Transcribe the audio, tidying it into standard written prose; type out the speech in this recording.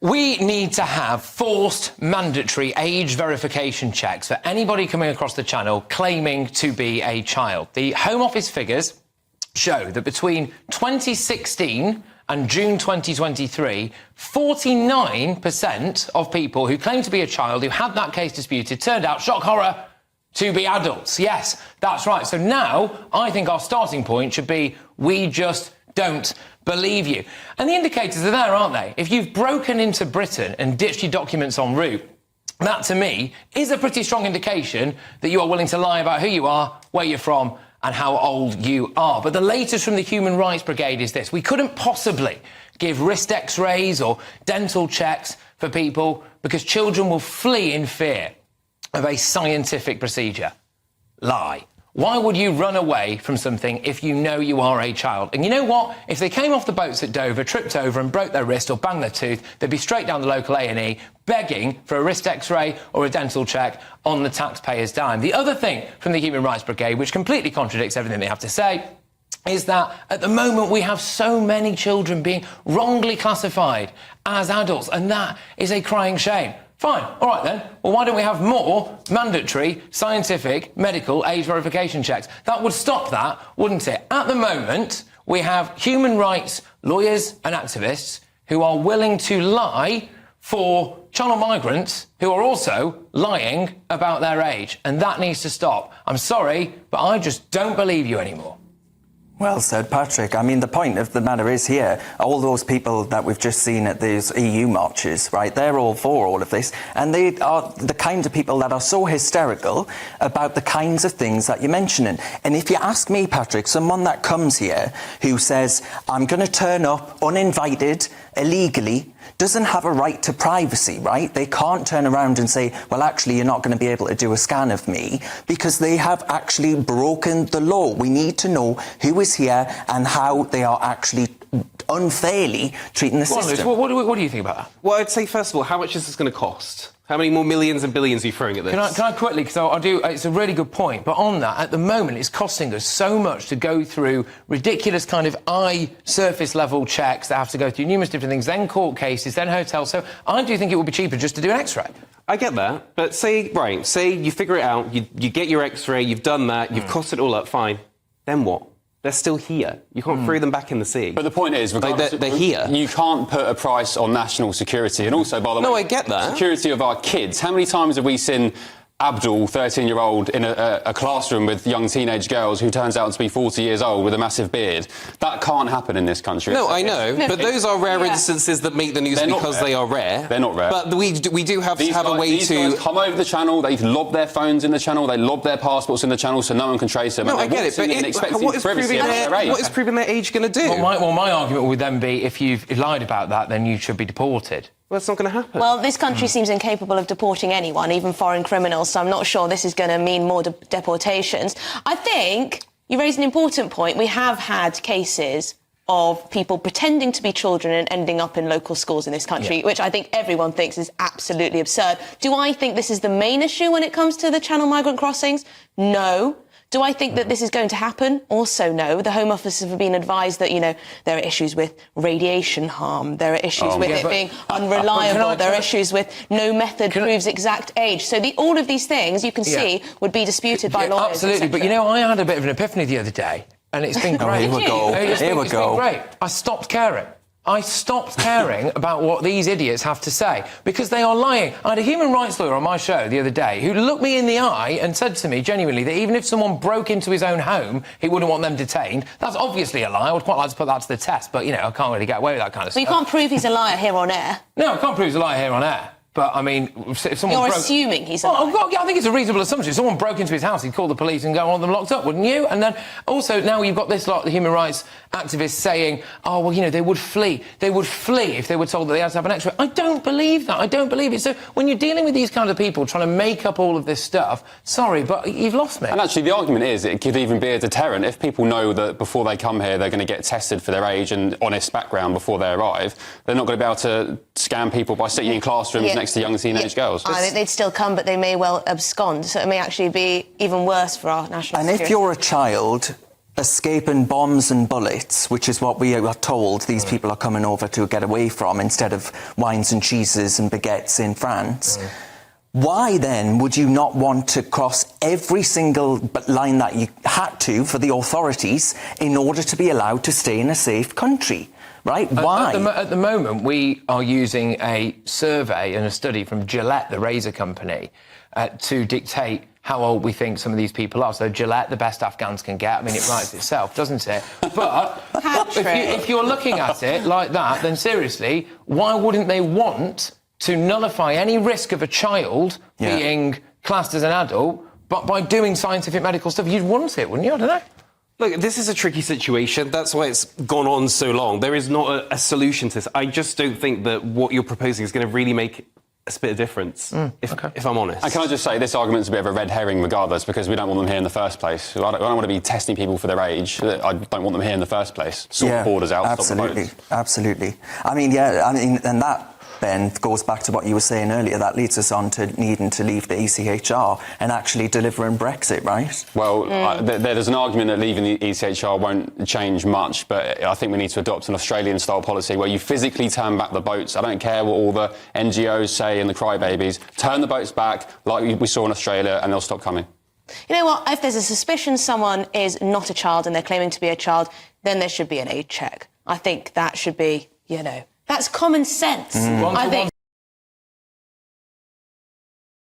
We need to have forced mandatory age verification checks for anybody coming across the channel claiming to be a child. The Home Office figures show that between 2016 and June 2023, 49% of people who claim to be a child who had that case disputed turned out, shock horror, to be adults. Yes, that's right. So now I think our starting point should be we just don't believe you. And the indicators are there, aren't they? If you've broken into Britain and ditched your documents en route, that to me is a pretty strong indication that you are willing to lie about who you are, where you're from and how old you are. But the latest from the Human Rights Brigade is this: we couldn't possibly give wrist x-rays or dental checks for people because children will flee in fear of a scientific procedure. Lie. Why would you run away from something if you know you are a child? And you know what? If they came off the boats at Dover, tripped over and broke their wrist or banged their tooth, they'd be straight down the local A&E begging for a wrist x-ray or a dental check on the taxpayer's dime. The other thing from the Human Rights Brigade, which completely contradicts everything they have to say, is that at the moment we have so many children being wrongly classified as adults, and that is a crying shame. Fine, all right then. Well, why don't we have more mandatory scientific medical age verification checks? That would stop that, wouldn't it? At the moment, we have human rights lawyers and activists who are willing to lie for channel migrants who are also lying about their age, and that needs to stop. I'm sorry, but I just don't believe you anymore. Well said, Patrick. I mean, the point of the matter is here, all those people that we've just seen at these EU marches, right, they're all for all of this, and they are the kind of people that are so hysterical about the kinds of things that you're mentioning. And if you ask me, Patrick, someone that comes here who says, I'm going to turn up uninvited, illegally, doesn't have a right to privacy, right? They can't turn around and say, well, actually, you're not going to be able to do a scan of me, because they have actually broken the law. We need to know who is here and how they are actually unfairly treating the system. What do you think about that? Well, I'd say, first of all, how much is this going to cost? How many more millions and billions are you throwing at this? Can I quickly, because I do, it's a really good point, but on that, at the moment, it's costing us so much to go through ridiculous kind of eye surface level checks that have to go through numerous different things, then court cases, then hotels. So I do think it would be cheaper just to do an X-ray. I get that, but say you figure it out, you get your X-ray, you've done that, you've cost it all up, fine. Then what? They're still here. You can't throw them back in the sea. But the point is, they're here. You can't put a price on national security. And also, by the way... No, I get that. Security of our kids. How many times have we seen Abdul, 13-year-old, in a classroom with young teenage girls who turns out to be 40 years old with a massive beard? That can't happen in this country. No, I know, but those are rare instances that make the news because they are rare. They're not rare. But we do have to have a way these to... guys come over the channel, they lob their phones in the channel, they lob their passports in the channel so no one can trace them. No, I get it, but what is proving their age going to do? Well, my argument would then be if you've lied about that, then you should be deported. Well, it's not going to happen. Well, this country seems incapable of deporting anyone, even foreign criminals, so I'm not sure this is going to mean more deportations. I think you raised an important point. We have had cases of people pretending to be children and ending up in local schools in this country, which I think everyone thinks is absolutely absurd. Do I think this is the main issue when it comes to the Channel migrant crossings? No. Do I think that this is going to happen? Also, no. The Home Office have been advised that, you know, there are issues with radiation harm. There are issues with it being unreliable. There are issues with no method proves exact age. So all of these things, you can see, would be disputed by lawyers. Absolutely. But, you know, I had a bit of an epiphany the other day, and it's been great. Here we go. It's been great. I stopped caring. I stopped caring about what these idiots have to say because they are lying. I had a human rights lawyer on my show the other day who looked me in the eye and said to me genuinely that even if someone broke into his own home, he wouldn't want them detained. That's obviously a lie. I would quite like to put that to the test, but, you know, I can't really get away with that kind of stuff. But you can't prove he's a liar here on air. No, I can't prove he's a liar here on air. But, I mean, if someone You're assuming he's a liar. I think it's a reasonable assumption. If someone broke into his house, he'd call the police and go on them locked up, wouldn't you? And then, also, now you've got this lot, the human rights activists saying, oh, well, you know, they would flee. They would flee if they were told that they had to have an X-ray. I don't believe that. I don't believe it. So when you're dealing with these kind of people trying to make up all of this stuff, sorry, but you've lost me. And actually, the argument is it could even be a deterrent. If people know that before they come here, they're going to get tested for their age and honest background before they arrive, they're not going to be able to scam people by sitting in classrooms next to young teenage girls. I think they'd still come, but they may well abscond, so it may actually be even worse for our national security. And if you're a child escaping bombs and bullets, which is what we are told these people are coming over to get away from, instead of wines and cheeses and baguettes in France. Why then would you not want to cross every single line that you had to for the authorities in order to be allowed to stay in a safe country? Right? Why? At the moment, we are using a survey and a study from Gillette, the razor company, to dictate how old we think some of these people are. So Gillette, the best Afghans can get. I mean, it writes itself, doesn't it? But if you're looking at it like that, then seriously, why wouldn't they want to nullify any risk of a child being classed as an adult, but by doing scientific medical stuff? You'd want it, wouldn't you? I don't know. Look, this is a tricky situation. That's why it's gone on so long. There is not a solution to this. I just don't think that what you're proposing is going to really make a spit of difference, if I'm honest. And can I just say, this argument's a bit of a red herring regardless, because we don't want them here in the first place. I don't want to be testing people for their age. I don't want them here in the first place. Sort the borders out, absolutely, stop the boats. Absolutely. And that, Ben, goes back to what you were saying earlier. That leads us on to needing to leave the ECHR and actually delivering Brexit, right? Well, there's an argument that leaving the ECHR won't change much, but I think we need to adopt an Australian-style policy where you physically turn back the boats. I don't care what all the NGOs say and the crybabies. Turn the boats back, like we saw in Australia, and they'll stop coming. You know what? If there's a suspicion someone is not a child and they're claiming to be a child, then there should be an age check. I think that should be, that's common sense. I think.